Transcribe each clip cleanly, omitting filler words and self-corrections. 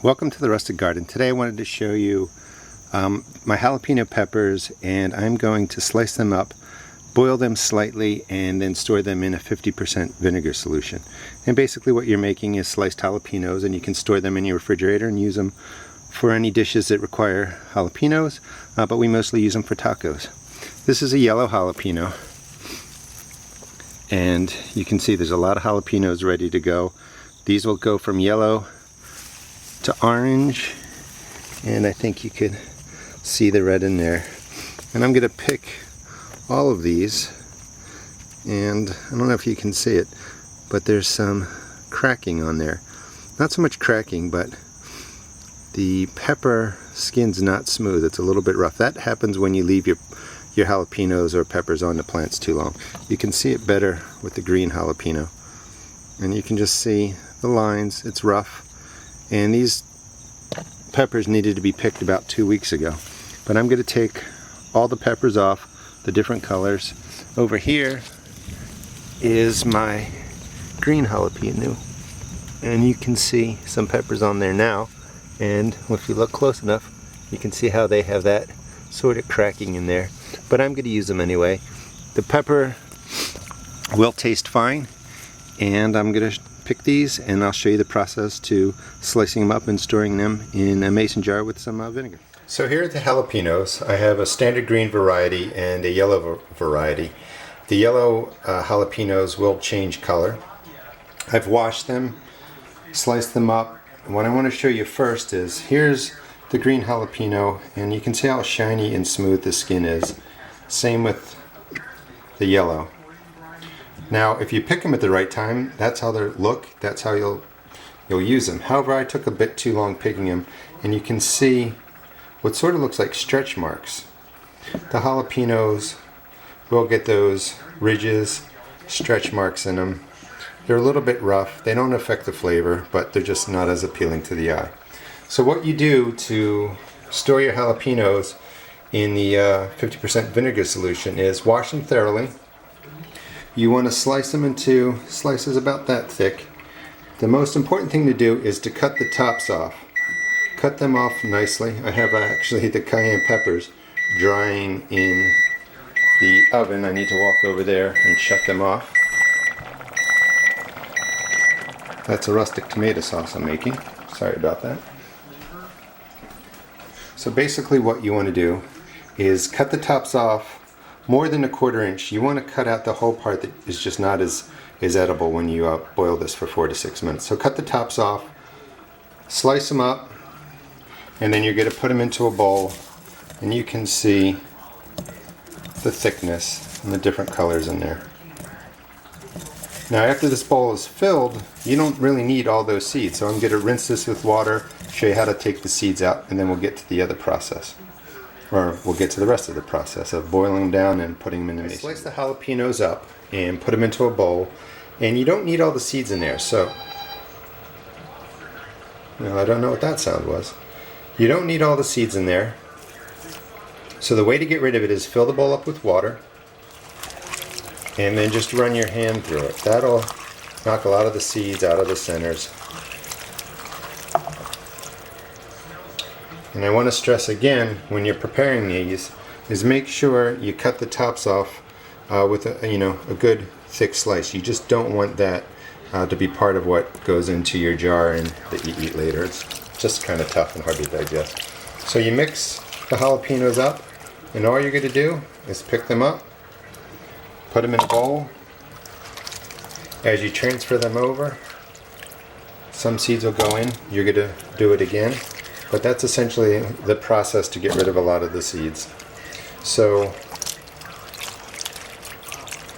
Welcome to the Rustic Garden. Today I wanted to show you my jalapeno peppers, and I'm going to slice them up, boil them slightly, and then store them in a 50% vinegar solution. And basically what you're making is sliced jalapenos, and you can store them in your refrigerator and use them for any dishes that require jalapenos, but we mostly use them for tacos. This is a yellow jalapeno, and you can see there's a lot of jalapenos ready to go. These will go from yellow to orange, and I think you could see the red in there. And I'm going to pick all of these, and I don't know if you can see it, but there's some cracking on there. Not so much cracking, but the pepper skin's not smooth. It's a little bit rough. That happens when you leave your jalapenos or peppers on the plants too long. You can see it better with the green jalapeno, and you can just see the lines. It's rough. And these peppers needed to be picked about 2 weeks ago. But I'm going to take all the peppers off, the different colors. Over here is my green jalapeno. And you can see some peppers on there now. And if you look close enough, you can see how they have that sort of cracking in there. But I'm going to use them anyway. The pepper will taste fine. And I'm going to pick these, and I'll show you the process to slicing them up and storing them in a mason jar with some vinegar. So here are the jalapenos. I have a standard green variety and a yellow variety. The yellow jalapenos will change color. I've washed them, sliced them up, and what I want to show you first is here's the green jalapeno, and you can see how shiny and smooth the skin is. Same with the yellow. Now, if you pick them at the right time, that's how they look. That's how you'll use them. However, I took a bit too long picking them, and you can see what sort of looks like stretch marks. The jalapenos will get those ridges, stretch marks in them. They're a little bit rough. They don't affect the flavor, but they're just not as appealing to the eye. So what you do to store your jalapenos in the 50% vinegar solution is wash them thoroughly. You want to slice them into slices about that thick. The most important thing to do is to cut the tops off. Cut them off nicely. I have actually the cayenne peppers drying in the oven. I need to walk over there and shut them off. That's a rustic tomato sauce I'm making. Sorry about that. So basically what you want to do is cut the tops off more than 1/4 inch. You want to cut out the whole part that is just not as edible when you boil this for 4 to 6 minutes. So cut the tops off, slice them up, and then you're going to put them into a bowl, and you can see the thickness and the different colors in there. Now after this bowl is filled, you don't really need all those seeds, so I'm going to rinse this with water, show you how to take the seeds out, and then we'll get to the other process. Or we'll get to the rest of the process of boiling them down and putting them in the mason. Slice the jalapenos up and put them into a bowl, and you don't need all the seeds in there. So, well, I don't know what that sound was. You don't need all the seeds in there. So the way to get rid of it is fill the bowl up with water, and then just run your hand through it. That'll knock a lot of the seeds out of the centers. And I want to stress again, when you're preparing these, is make sure you cut the tops off with a good thick slice. You just don't want that to be part of what goes into your jar and that you eat later. It's just kind of tough and hard to digest. So you mix the jalapenos up, and all you're going to do is pick them up, put them in a bowl. As you transfer them over, some seeds will go in. You're going to do it again. But that's essentially the process to get rid of a lot of the seeds. So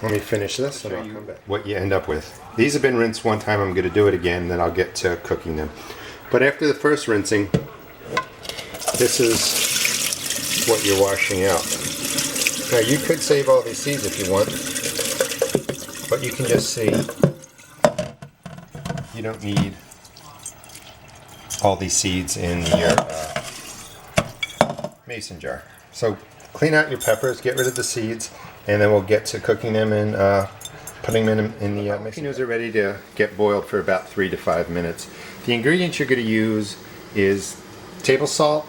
let me finish this and I'll come back. What you end up with. These have been rinsed one time. I'm going to do it again, then I'll get to cooking them. But after the first rinsing, this is what you're washing out. Now you could save all these seeds if you want, but you can just see you don't need all these seeds in your mason jar. So clean out your peppers, get rid of the seeds, and then we'll get to cooking them and putting them in the mixing. Jalapenos are ready to get boiled for about 3 to 5 minutes. The ingredients you're going to use is table salt,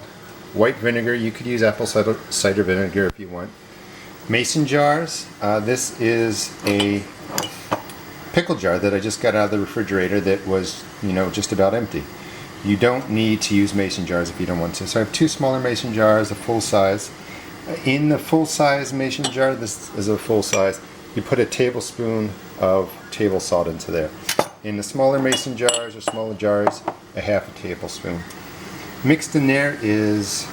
white vinegar. You could use apple cider vinegar if you want. Mason jars. This is a pickle jar that I just got out of the refrigerator that was, just about empty. You don't need to use mason jars if you don't want to. So I have two smaller mason jars, a full size. In the full size mason jar, this is a full size, you put a tablespoon of table salt into there. In the smaller mason jars or smaller jars, a half a tablespoon. Mixed in there is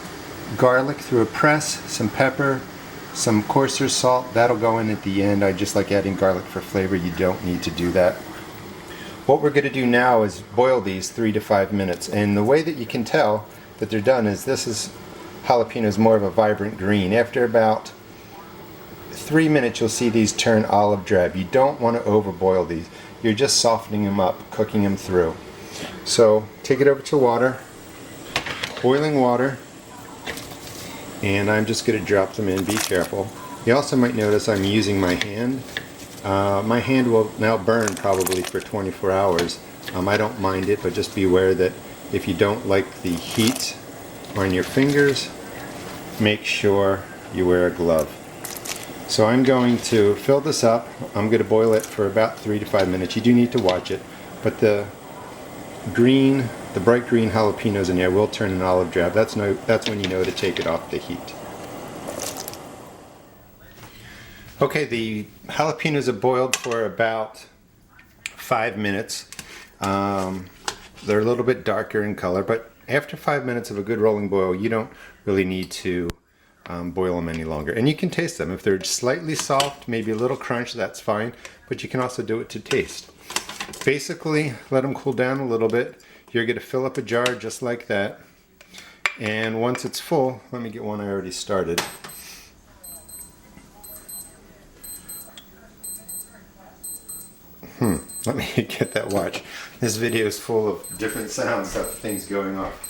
garlic through a press, some pepper, some coarser salt. That'll go in at the end. I just like adding garlic for flavor. You don't need to do that. What we're going to do now is boil these 3 to 5 minutes. And the way that you can tell that they're done is jalapenos more of a vibrant green. After about 3 minutes you'll see these turn olive drab. You don't want to overboil these. You're just softening them up, cooking them through. So take it over to water, boiling water, and I'm just going to drop them in. Be careful. You also might notice I'm using my hand. My hand will now burn probably for 24 hours. I don't mind it, but just be aware that if you don't like the heat on your fingers, make sure you wear a glove. So I'm going to fill this up. I'm going to boil it for about 3 to 5 minutes. You do need to watch it, but the bright green jalapenos in there will turn an olive drab. That's when you know to take it off the heat. Okay, the jalapenos are boiled for about 5 minutes. They're a little bit darker in color, but after 5 minutes of a good rolling boil, you don't really need to boil them any longer. And you can taste them. If they're slightly soft, maybe a little crunch, that's fine, but you can also do it to taste. Basically, let them cool down a little bit. You're going to fill up a jar just like that. And once it's full, let me get one I already started. Let me get that watch. This video is full of different sounds of things going off.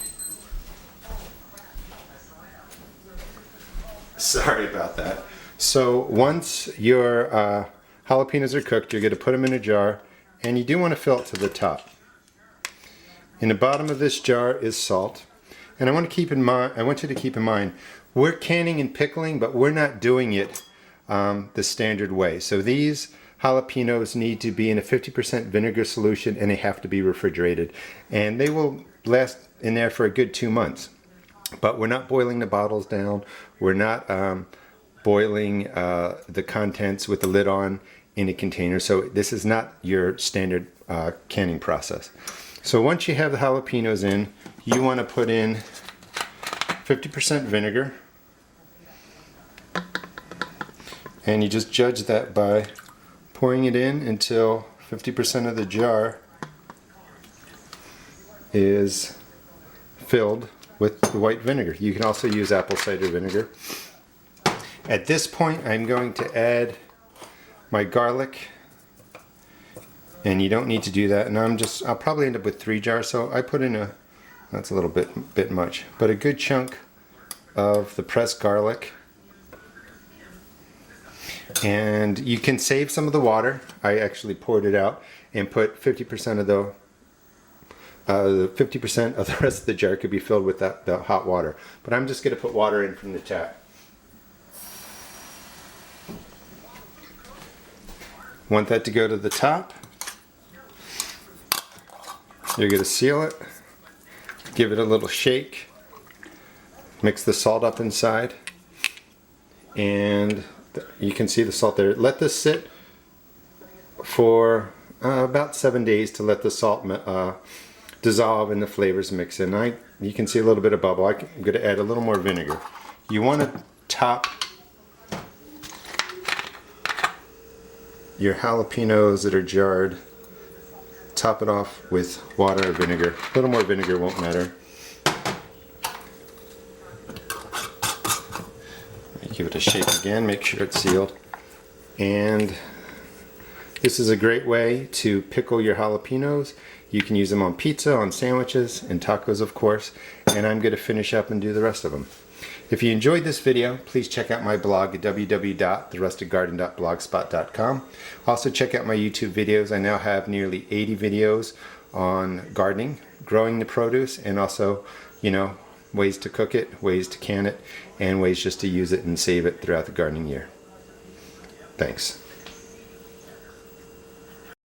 Sorry about that. So once your jalapenos are cooked, you're going to put them in a jar, and you do want to fill it to the top. In the bottom of this jar is salt, and I want you to keep in mind, we're canning and pickling, but we're not doing it the standard way. So these jalapenos need to be in a 50% vinegar solution, and they have to be refrigerated, and they will last in there for a good 2 months. But we're not boiling the bottles down. We're not boiling the contents with the lid on in a container. So this is not your standard canning process. So once you have the jalapenos in, you want to put in 50% vinegar, and you just judge that by pouring it in until 50% of the jar is filled with the white vinegar. You can also use apple cider vinegar. At this point, I'm going to add my garlic, and you don't need to do that. And I'll probably end up with 3 jars, so I put in that's a little bit much, but a good chunk of the pressed garlic. And you can save some of the water. I actually poured it out and put 50% of the 50% of the rest of the jar could be filled with the hot water. But I'm just going to put water in from the tap. Want that to go to the top. You're going to seal it. Give it a little shake. Mix the salt up inside. And you can see the salt there. Let this sit for about 7 days to let the salt dissolve and the flavors mix in. You can see a little bit of bubble. I'm going to add a little more vinegar. You want to top your jalapenos that are jarred. Top it off with water or vinegar. A little more vinegar won't matter. Give it a shake again, make sure it's sealed. And this is a great way to pickle your jalapenos. You can use them on pizza, on sandwiches, and tacos, of course. And I'm going to finish up and do the rest of them. If you enjoyed this video, please check out my blog at www.therustedgarden.blogspot.com. Also check out my YouTube videos. I now have nearly 80 videos on gardening, growing the produce, and also, you know, ways to cook it, ways to can it, and ways just to use it and save it throughout the gardening year. Thanks.